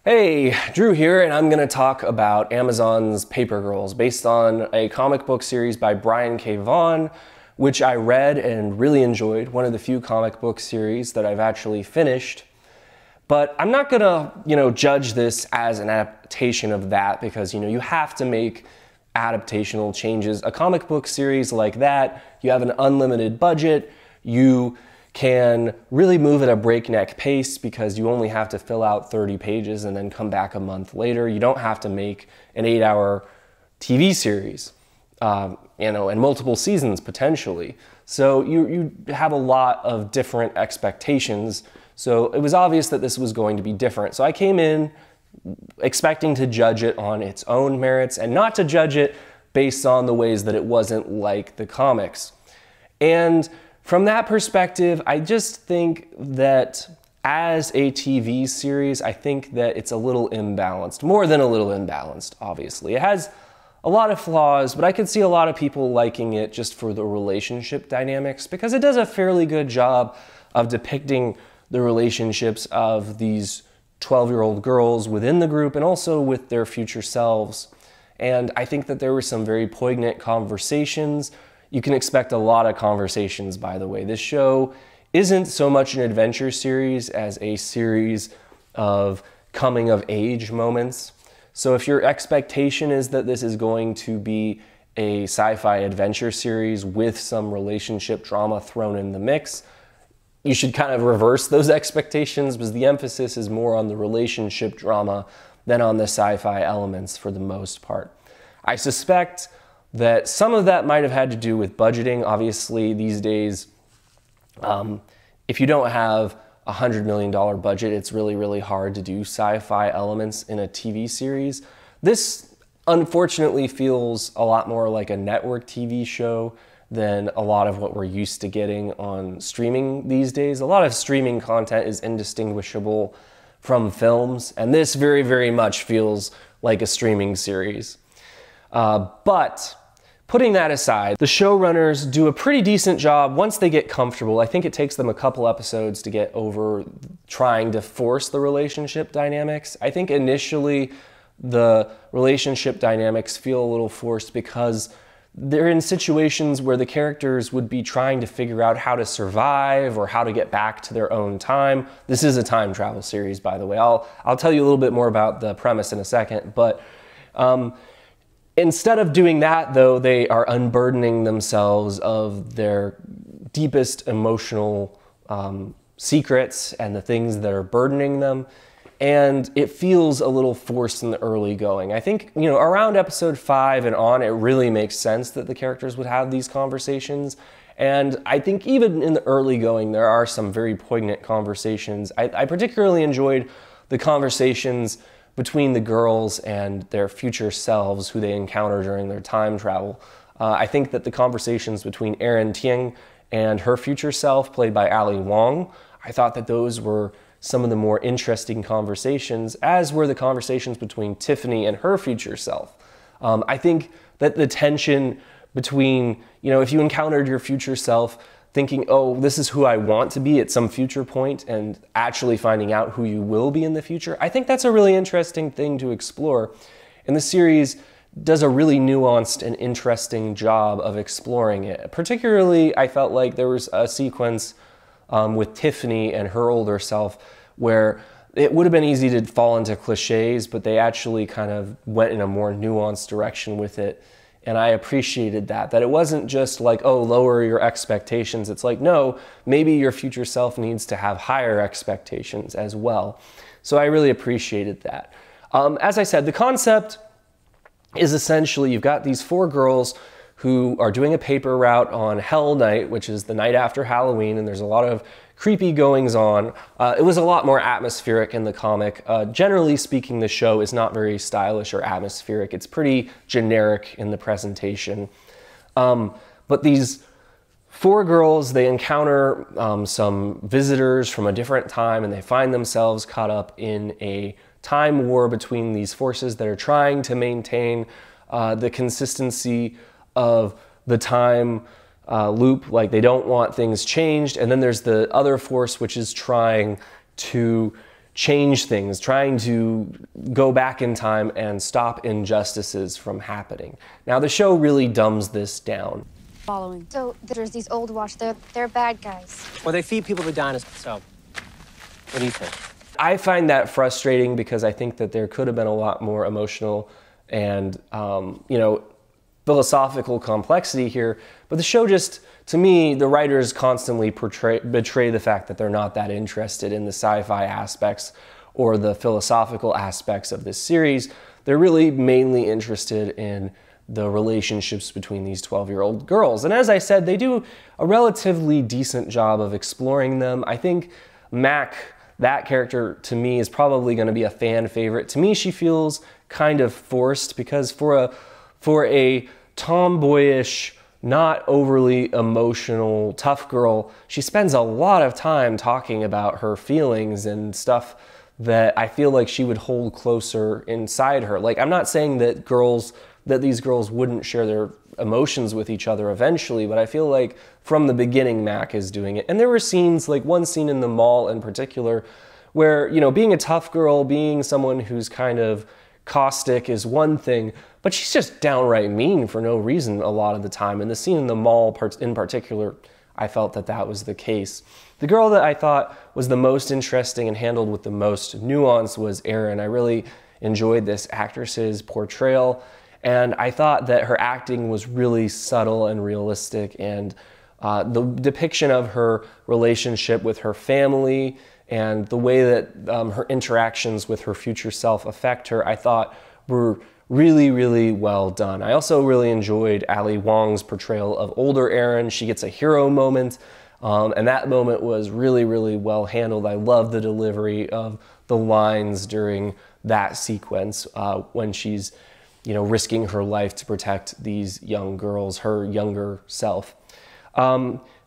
Hey, Drew here, and I'm going to talk about Amazon's Paper Girls, based on a comic book series by Brian K. Vaughan, which I read and really enjoyed, one of the few comic book series that I've actually finished. But I'm not going to, judge this as an adaptation of that, because, you have to make adaptational changes. A comic book series like that, you have an unlimited budget, you can really move at a breakneck pace because you only have to fill out 30 pages and then come back a month later. You don't have to make an 8-hour TV series, and multiple seasons potentially. So you have a lot of different expectations. So it was obvious that this was going to be different. So I came in expecting to judge it on its own merits and not to judge it based on the ways that it wasn't like the comics. And from that perspective, I just think that as a TV series, I think that it's a little imbalanced, more than a little imbalanced, obviously. It has a lot of flaws, but I could see a lot of people liking it just for the relationship dynamics, because it does a fairly good job of depicting the relationships of these 12-year-old girls within the group and also with their future selves. And I think that there were some very poignant conversations. You can expect a lot of conversations, by the way. This show isn't so much an adventure series as a series of coming-of-age moments. So if your expectation is that this is going to be a sci-fi adventure series with some relationship drama thrown in the mix, you should kind of reverse those expectations, because the emphasis is more on the relationship drama than on the sci-fi elements for the most part. I suspect that some of that might have had to do with budgeting. Obviously, these days, if you don't have a $100 million budget, it's really, really hard to do sci-fi elements in a TV series. This, unfortunately, feels a lot more like a network TV show than a lot of what we're used to getting on streaming these days. A lot of streaming content is indistinguishable from films, and this very, very much feels like a streaming series. But putting that aside, the showrunners do a pretty decent job once they get comfortable. I think it takes them a couple episodes to get over trying to force the relationship dynamics. I think initially the relationship dynamics feel a little forced because they're in situations where the characters would be trying to figure out how to survive or how to get back to their own time. This is a time travel series, by the way. I'll tell you a little bit more about the premise in a second, but instead of doing that, though, they are unburdening themselves of their deepest emotional secrets and the things that are burdening them. And it feels a little forced in the early going. I think, around episode 5 and on, it really makes sense that the characters would have these conversations. And I think even in the early going, there are some very poignant conversations. I particularly enjoyed the conversations between the girls and their future selves who they encounter during their time travel. I think that the conversations between Erin Tieng and her future self, played by Wong, I thought that those were some of the more interesting conversations, as were the conversations between Tiffany and her future self. I think that the tension between, if you encountered your future self thinking, oh, this is who I want to be at some future point, and actually finding out who you will be in the future, I think that's a really interesting thing to explore. And the series does a really nuanced and interesting job of exploring it. Particularly, I felt like there was a sequence with Tiffany and her older self where it would have been easy to fall into cliches, but they actually kind of went in a more nuanced direction with it. And I appreciated that it wasn't just like, oh, lower your expectations. It's like, no, maybe your future self needs to have higher expectations as well. So I really appreciated that. As I said, the concept is essentially you've got these 4 girls who are doing a paper route on Hell Night, which is the night after Halloween, and there's a lot of creepy goings on. It was a lot more atmospheric in the comic. Generally speaking, the show is not very stylish or atmospheric. It's pretty generic in the presentation. But these 4 girls, they encounter some visitors from a different time, and they find themselves caught up in a time war between these forces that are trying to maintain the consistency of the time loop. Like, they don't want things changed. And then there's the other force which is trying to change things, trying to go back in time and stop injustices from happening. Now, the show really dumbs this down. Following. So there's these old wash, they're bad guys. Well, they feed people to dinosaurs, so what do you think? I find that frustrating because I think that there could have been a lot more emotional and, you know, philosophical complexity here, but the show just, to me, the writers constantly betray the fact that they're not that interested in the sci-fi aspects or the philosophical aspects of this series. They're really mainly interested in the relationships between these 12-year-old girls. And as I said, they do a relatively decent job of exploring them. I think Mac, that character, to me, is probably going to be a fan favorite. To me, she feels kind of forced because for a tomboyish, not overly emotional, tough girl, she spends a lot of time talking about her feelings and stuff that I feel like she would hold closer inside her. Like, I'm not saying that these girls wouldn't share their emotions with each other eventually, but I feel like from the beginning, Mac is doing it. And there were scenes, like one scene in the mall in particular, where, you know, being a tough girl, being someone who's kind of caustic is one thing, but she's just downright mean for no reason a lot of the time. And the scene in the mall in particular, I felt that that was the case. The girl that I thought was the most interesting and handled with the most nuance was Erin. I really enjoyed this actress's portrayal, and I thought that her acting was really subtle and realistic, and the depiction of her relationship with her family and the way that her interactions with her future self affect her, I thought were really, really well done. I also really enjoyed Ali Wong's portrayal of older Erin. She gets a hero moment, and that moment was really, really well handled. I love the delivery of the lines during that sequence when she's, you know, risking her life to protect these young girls, her younger self.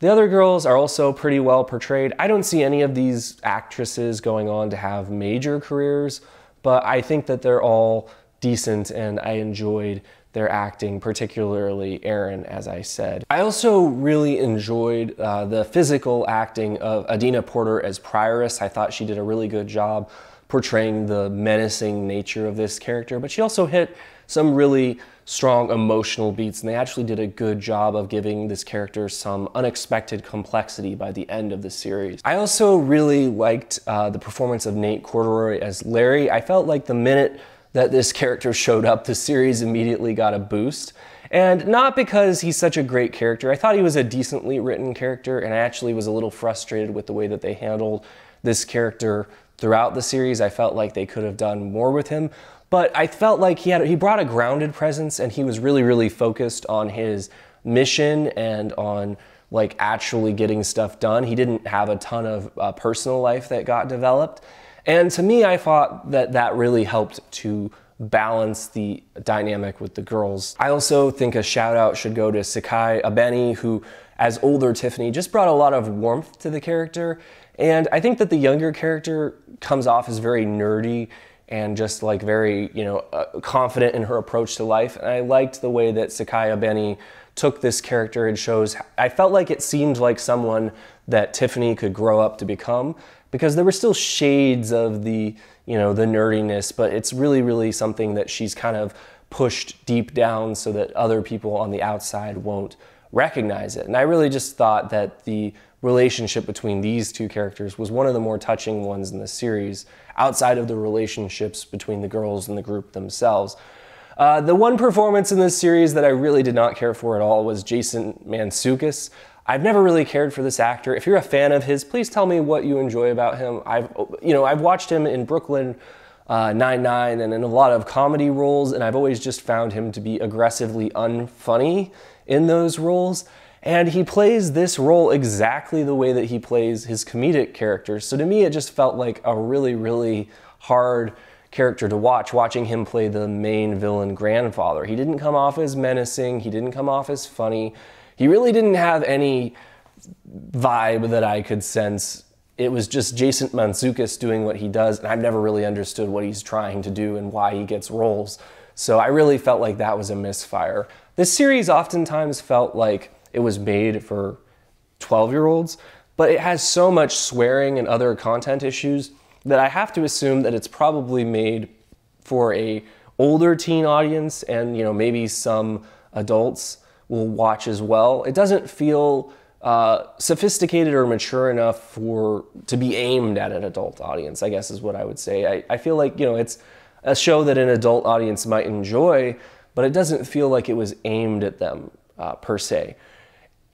The other girls are also pretty well portrayed. I don't see any of these actresses going on to have major careers, but I think that they're all decent and I enjoyed their acting, particularly Erin, as I said. I also really enjoyed the physical acting of Adina Porter as Prioress. I thought she did a really good job portraying the menacing nature of this character, but she also hit some really strong emotional beats, and they actually did a good job of giving this character some unexpected complexity by the end of the series. I also really liked the performance of Nate Corddry as Larry. I felt like the minute that this character showed up, the series immediately got a boost. And not because he's such a great character. I thought he was a decently written character, and I actually was a little frustrated with the way that they handled this character throughout the series. I felt like they could have done more with him. But I felt like he brought a grounded presence, and he was really, really focused on his mission and on like actually getting stuff done. He didn't have a ton of personal life that got developed. And to me, I thought that that really helped to balance the dynamic with the girls. I also think a shout out should go to Sekai Abenì, who as older Tiffany just brought a lot of warmth to the character. And I think that the younger character comes off as very nerdy and just like very, you know, confident in her approach to life. And I liked the way that Sekai Abenì took this character and shows, I felt like it seemed like someone that Tiffany could grow up to become, because there were still shades of the, you know, the nerdiness, but it's really, really something that she's kind of pushed deep down so that other people on the outside won't recognize it. And I really just thought that the relationship between these two characters was one of the more touching ones in the series, outside of the relationships between the girls and the group themselves. The one performance in this series that I really did not care for at all was Jason Mantzoukas. I've never really cared for this actor. If you're a fan of his, please tell me what you enjoy about him. I've watched him in Brooklyn Nine-Nine and in a lot of comedy roles, and I've always just found him to be aggressively unfunny in those roles. And he plays this role exactly the way that he plays his comedic characters. So to me, it just felt like a really, really hard character to watch, watching him play the main villain grandfather. He didn't come off as menacing. He didn't come off as funny. He really didn't have any vibe that I could sense. It was just Jason Mantzoukas doing what he does, and I've never really understood what he's trying to do and why he gets roles. So I really felt like that was a misfire. This series oftentimes felt like it was made for 12-year-olds, but it has so much swearing and other content issues that I have to assume that it's probably made for a older teen audience, and maybe some adults will watch as well. It doesn't feel sophisticated or mature enough to be aimed at an adult audience, I guess is what I would say. I feel like it's a show that an adult audience might enjoy, but it doesn't feel like it was aimed at them per se.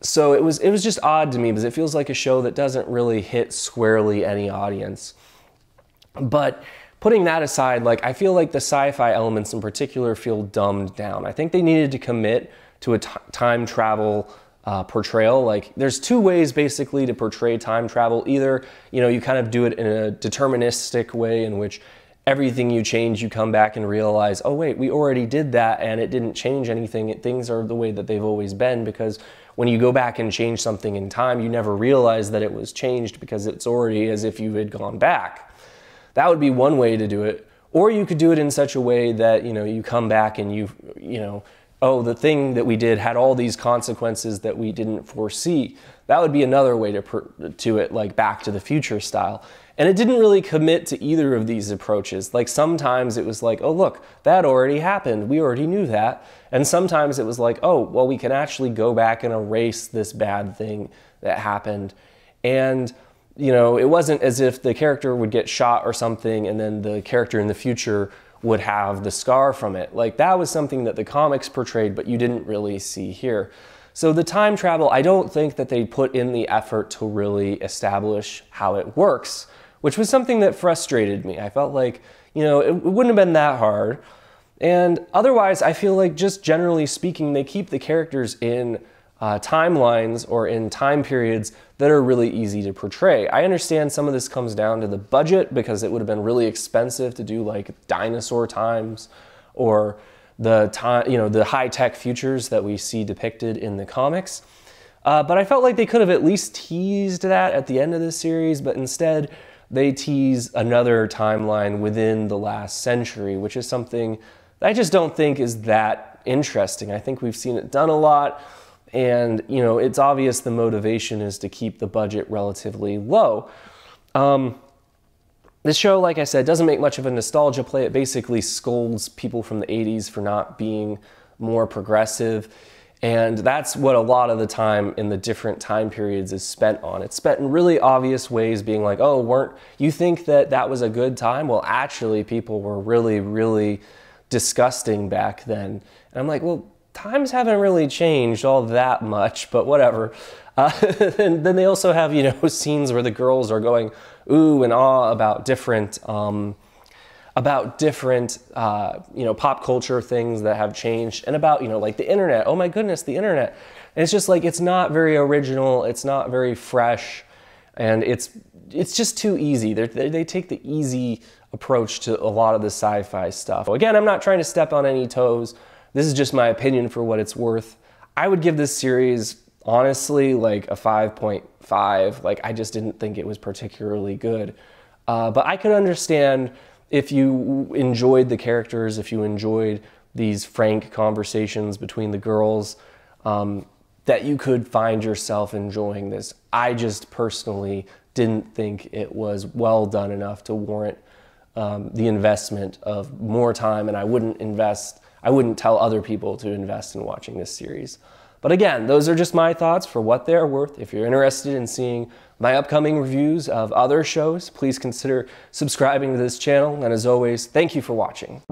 So it was just odd to me, because it feels like a show that doesn't really hit squarely any audience. But putting that aside, I feel like the sci-fi elements in particular feel dumbed down. I think they needed to commit to a time travel portrayal. There's two ways basically to portray time travel. Either, you kind of do it in a deterministic way in which everything you change, you come back and realize, oh wait, we already did that and it didn't change anything. Things are the way that they've always been, because when you go back and change something in time, you never realize that it was changed because it's already as if you had gone back. That would be one way to do it. Or you could do it in such a way that, you come back and oh, the thing that we did had all these consequences that we didn't foresee. That would be another way to it, like Back to the Future style. And it didn't really commit to either of these approaches. Sometimes it was like, oh look, that already happened, we already knew that. And sometimes it was like, oh, well, we can actually go back and erase this bad thing that happened. And it wasn't as if the character would get shot or something and then the character in the future would have the scar from it. That was something that the comics portrayed, but you didn't really see here. So the time travel, I don't think that they put in the effort to really establish how it works, which was something that frustrated me. I felt like, it wouldn't have been that hard. And otherwise, I feel like just generally speaking, they keep the characters in timelines or in time periods that are really easy to portray. I understand some of this comes down to the budget, because it would have been really expensive to do dinosaur times or the high-tech futures that we see depicted in the comics. But I felt like they could have at least teased that at the end of this series, but instead they tease another timeline within the last century, which is something that I just don't think is that interesting. I think we've seen it done a lot. And, it's obvious the motivation is to keep the budget relatively low. This show, like I said, doesn't make much of a nostalgia play. It basically scolds people from the 80s for not being more progressive. And that's what a lot of the time in the different time periods is spent on. It's spent in really obvious ways, being like, oh, you think that was a good time? Well, actually, people were really, really disgusting back then. And I'm like, well, times haven't really changed all that much, but whatever. And then they also have, scenes where the girls are going ooh and ah about different pop culture things that have changed, and about, the internet. Oh my goodness, the internet. And it's just it's not very original, it's not very fresh, and it's just too easy. They take the easy approach to a lot of the sci-fi stuff. Again, I'm not trying to step on any toes. This is just my opinion for what it's worth. I would give this series, honestly, a 5.5. I just didn't think it was particularly good. But I could understand if you enjoyed the characters, if you enjoyed these frank conversations between the girls, that you could find yourself enjoying this. I just personally didn't think it was well done enough to warrant the investment of more time, and I wouldn't tell other people to invest in watching this series. But again, those are just my thoughts for what they're worth. If you're interested in seeing my upcoming reviews of other shows, please consider subscribing to this channel. And as always, thank you for watching.